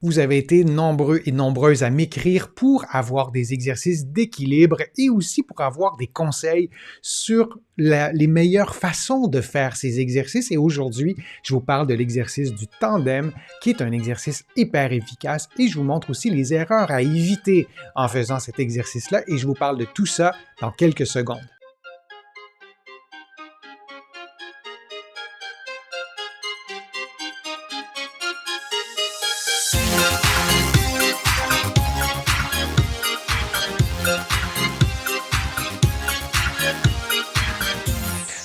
Vous avez été nombreux et nombreuses à m'écrire pour avoir des exercices d'équilibre et aussi pour avoir des conseils sur les meilleures façons de faire ces exercices. Et aujourd'hui, je vous parle de l'exercice du tandem, qui est un exercice hyper efficace, et je vous montre aussi les erreurs à éviter en faisant cet exercice-là, et je vous parle de tout ça dans quelques secondes.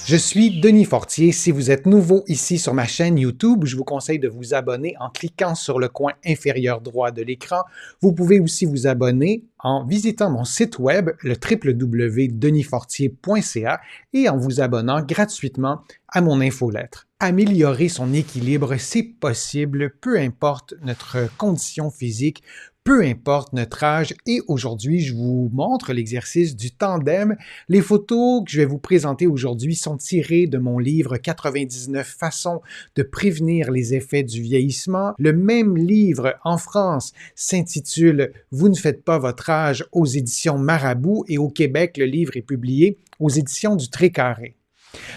Je suis Denis Fortier. Si vous êtes nouveau ici sur ma chaîne YouTube, je vous conseille de vous abonner en cliquant sur le coin inférieur droit de l'écran. Vous pouvez aussi vous abonner en visitant mon site web, le www.denisfortier.ca, et en vous abonnant gratuitement à mon infolettre. Améliorer son équilibre, c'est possible, peu importe notre condition physique, peu importe notre âge, et aujourd'hui, je vous montre l'exercice du tandem. Les photos que je vais vous présenter aujourd'hui sont tirées de mon livre « 99 façons de prévenir les effets du vieillissement ». Le même livre en France s'intitule « Vous ne faites pas votre âge » aux éditions Marabout, et au Québec, le livre est publié aux éditions du Trécarré.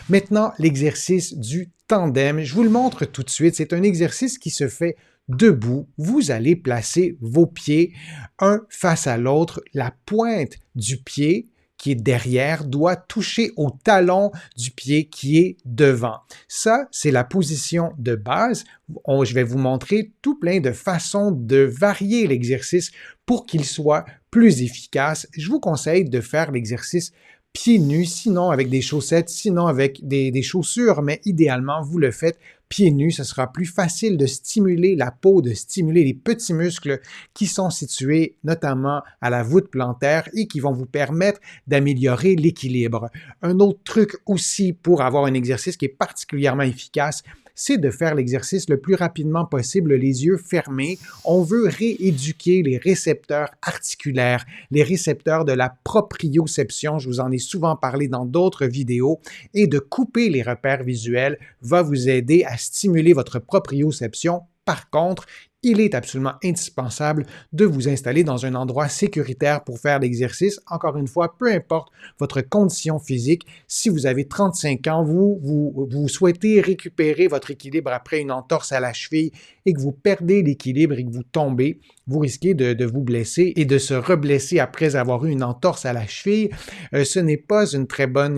Maintenant, l'exercice du tandem, je vous le montre tout de suite. C'est un exercice qui se fait debout. Vous allez placer vos pieds un face à l'autre. La pointe du pied qui est derrière doit toucher au talon du pied qui est devant. Ça, c'est la position de base. Je vais vous montrer tout plein de façons de varier l'exercice pour qu'il soit plus efficace. Je vous conseille de faire l'exercice pieds nus, sinon avec des chaussettes, sinon avec des chaussures, mais idéalement, vous le faites pieds nus. Ce sera plus facile de stimuler la peau, de stimuler les petits muscles qui sont situés notamment à la voûte plantaire et qui vont vous permettre d'améliorer l'équilibre. Un autre truc aussi pour avoir un exercice qui est particulièrement efficace, c'est de faire l'exercice le plus rapidement possible, les yeux fermés. On veut rééduquer les récepteurs articulaires, les récepteurs de la proprioception. Je vous en ai souvent parlé dans d'autres vidéos. Et de couper les repères visuels va vous aider à stimuler votre proprioception. Par contre, il est absolument indispensable de vous installer dans un endroit sécuritaire pour faire l'exercice. Encore une fois, peu importe votre condition physique, si vous avez 35 ans, vous souhaitez récupérer votre équilibre après une entorse à la cheville et que vous perdez l'équilibre et que vous tombez, vous risquez de vous blesser et de se reblesser après avoir eu une entorse à la cheville. Ce n'est pas une très bonne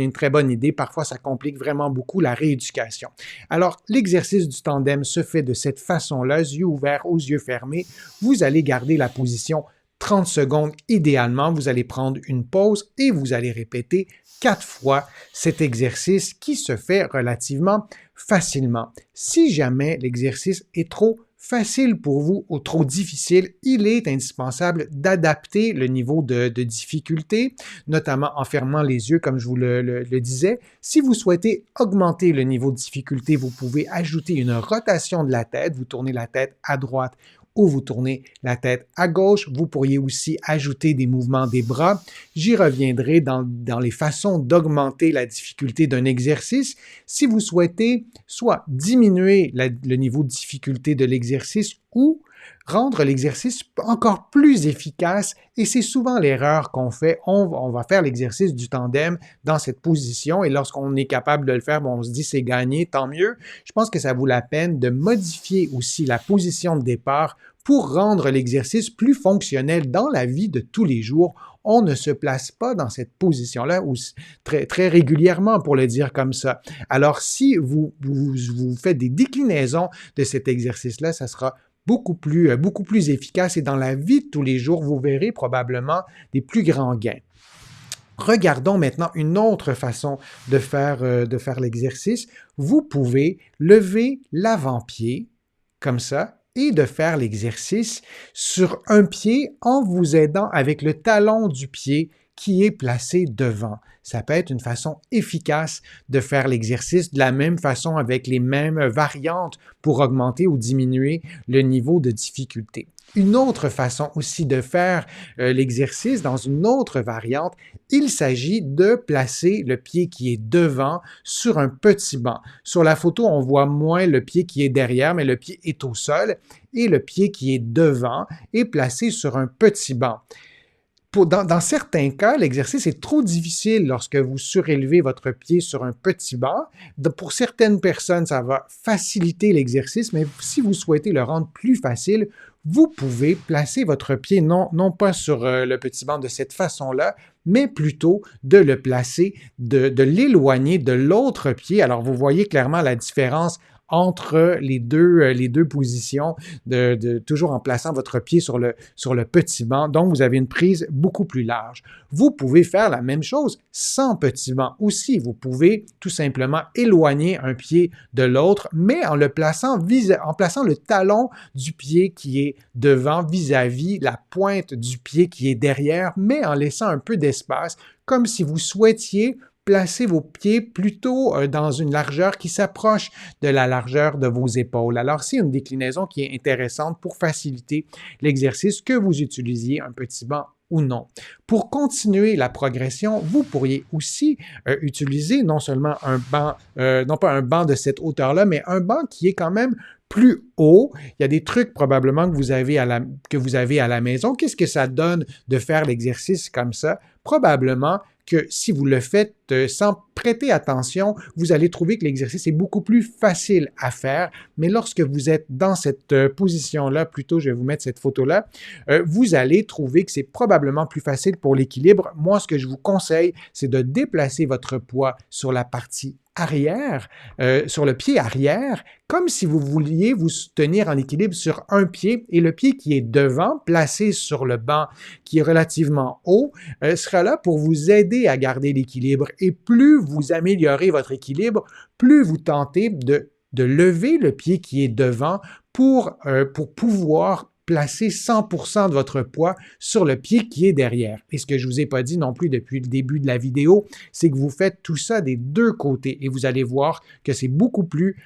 idée. Parfois, ça complique vraiment beaucoup la rééducation. Alors, l'exercice du tandem se fait de cette façon-là, yeux ouverts, aux yeux fermés. Vous allez garder la position 30 secondes idéalement. Vous allez prendre une pause et vous allez répéter 4 fois cet exercice qui se fait relativement facilement. Si jamais l'exercice est trop facile pour vous ou trop difficile, il est indispensable d'adapter le niveau de difficulté, notamment en fermant les yeux, comme je vous le disais. Si vous souhaitez augmenter le niveau de difficulté, vous pouvez ajouter une rotation de la tête. Vous tournez la tête à droite ou vous tournez la tête à gauche. Vous pourriez aussi ajouter des mouvements des bras. J'y reviendrai dans les façons d'augmenter la difficulté d'un exercice. Si vous souhaitez soit diminuer le niveau de difficulté de l'exercice ou rendre l'exercice encore plus efficace, et c'est souvent l'erreur qu'on fait. On va faire l'exercice du tandem dans cette position, et lorsqu'on est capable de le faire, on se dit c'est gagné, tant mieux. Je pense que ça vaut la peine de modifier aussi la position de départ pour rendre l'exercice plus fonctionnel dans la vie de tous les jours. On ne se place pas dans cette position-là très, très régulièrement, pour le dire comme ça. Alors, si vous faites des déclinaisons de cet exercice-là, ça sera beaucoup plus efficace, et dans la vie de tous les jours, vous verrez probablement des plus grands gains. Regardons maintenant une autre façon de faire l'exercice. Vous pouvez lever l'avant-pied, comme ça, et de faire l'exercice sur un pied en vous aidant avec le talon du pied qui est placé devant. Ça peut être une façon efficace de faire l'exercice, de la même façon avec les mêmes variantes pour augmenter ou diminuer le niveau de difficulté. Une autre façon aussi de faire l'exercice dans une autre variante, il s'agit de placer le pied qui est devant sur un petit banc. Sur la photo, on voit moins le pied qui est derrière, mais le pied est au sol et le pied qui est devant est placé sur un petit banc. Dans certains cas, l'exercice est trop difficile lorsque vous surélevez votre pied sur un petit banc. Pour certaines personnes, ça va faciliter l'exercice, mais si vous souhaitez le rendre plus facile, vous pouvez placer votre pied non pas sur le petit banc de cette façon-là, mais plutôt de le placer, de l'éloigner de l'autre pied. Alors, vous voyez clairement la différence entre les deux positions, toujours en plaçant votre pied sur le petit banc. Donc, vous avez une prise beaucoup plus large. Vous pouvez faire la même chose sans petit banc aussi. Vous pouvez tout simplement éloigner un pied de l'autre, mais en plaçant le talon du pied qui est devant vis-à-vis la pointe du pied qui est derrière, mais en laissant un peu d'espace, comme si vous souhaitiez placez vos pieds plutôt dans une largeur qui s'approche de la largeur de vos épaules. Alors, c'est une déclinaison qui est intéressante pour faciliter l'exercice, que vous utilisiez un petit banc ou non. Pour continuer la progression, vous pourriez aussi utiliser non seulement un banc, non pas un banc de cette hauteur-là, mais un banc qui est quand même plus haut. Il y a des trucs probablement que vous avez à la maison. Qu'est-ce que ça donne de faire l'exercice comme ça? Probablement que si vous le faites sans prêter attention, vous allez trouver que l'exercice est beaucoup plus facile à faire. Mais lorsque vous êtes dans cette position-là, plutôt, je vais vous mettre cette photo-là, vous allez trouver que c'est probablement plus facile pour l'équilibre. Moi, ce que je vous conseille, c'est de déplacer votre poids sur la partie arrière, sur le pied arrière, comme si vous vouliez vous tenir en équilibre sur un pied et le pied qui est devant, placé sur le banc qui est relativement haut, sera là pour vous aider à garder l'équilibre. Et plus vous améliorez votre équilibre, plus vous tentez de lever le pied qui est devant pour pouvoir placer 100% de votre poids sur le pied qui est derrière. Et ce que je ne vous ai pas dit non plus depuis le début de la vidéo, c'est que vous faites tout ça des deux côtés et vous allez voir que c'est beaucoup plus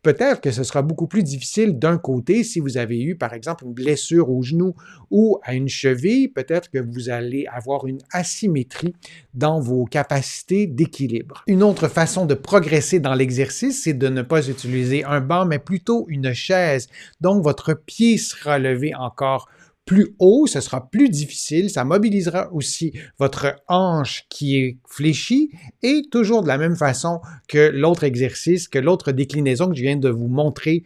peut-être que ce sera beaucoup plus difficile d'un côté si vous avez eu, par exemple, une blessure au genou ou à une cheville. Peut-être que vous allez avoir une asymétrie dans vos capacités d'équilibre. Une autre façon de progresser dans l'exercice, c'est de ne pas utiliser un banc, mais plutôt une chaise. Donc, votre pied sera levé encore plus haut, ce sera plus difficile, ça mobilisera aussi votre hanche qui est fléchie et toujours de la même façon que l'autre exercice, que l'autre déclinaison que je viens de vous montrer,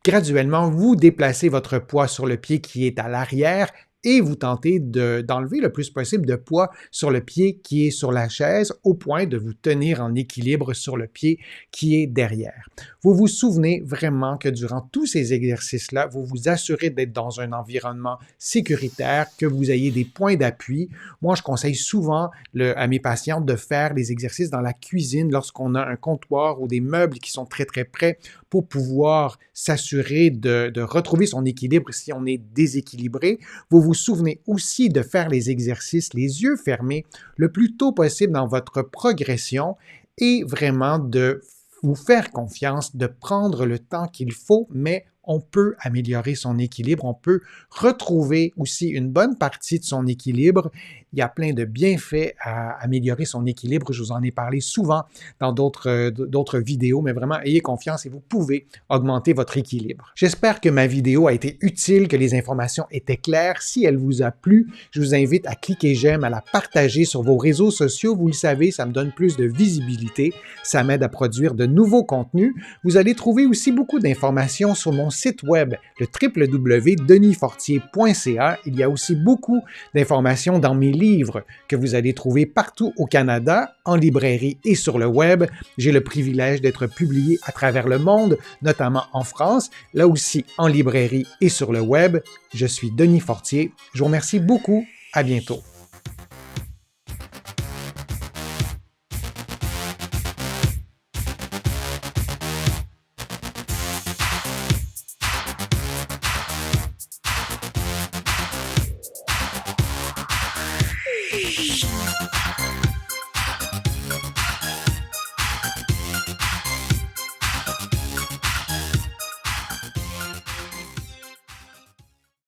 graduellement, vous déplacez votre poids sur le pied qui est à l'arrière et vous tentez d'enlever le plus possible de poids sur le pied qui est sur la chaise au point de vous tenir en équilibre sur le pied qui est derrière. Vous vous souvenez vraiment que durant tous ces exercices-là, vous vous assurez d'être dans un environnement sécuritaire, que vous ayez des points d'appui. Moi, je conseille souvent à mes patients de faire les exercices dans la cuisine lorsqu'on a un comptoir ou des meubles qui sont très, très près pour pouvoir s'assurer de retrouver son équilibre si on est déséquilibré. Vous vous souvenez aussi de faire les exercices les yeux fermés le plus tôt possible dans votre progression et vraiment de vous faire confiance, de prendre le temps qu'il faut, mais on peut améliorer son équilibre, on peut retrouver aussi une bonne partie de son équilibre. Il y a plein de bienfaits à améliorer son équilibre. Je vous en ai parlé souvent dans d'autres vidéos, mais vraiment, ayez confiance et vous pouvez augmenter votre équilibre. J'espère que ma vidéo a été utile, que les informations étaient claires. Si elle vous a plu, je vous invite à cliquer j'aime, à la partager sur vos réseaux sociaux. Vous le savez, ça me donne plus de visibilité. Ça m'aide à produire de nouveaux contenus. Vous allez trouver aussi beaucoup d'informations sur mon site web, le www.denisfortier.ca. Il y a aussi beaucoup d'informations dans mes livres que vous allez trouver partout au Canada, en librairie et sur le web. J'ai le privilège d'être publié à travers le monde, notamment en France, là aussi en librairie et sur le web. Je suis Denis Fortier. Je vous remercie beaucoup. À bientôt.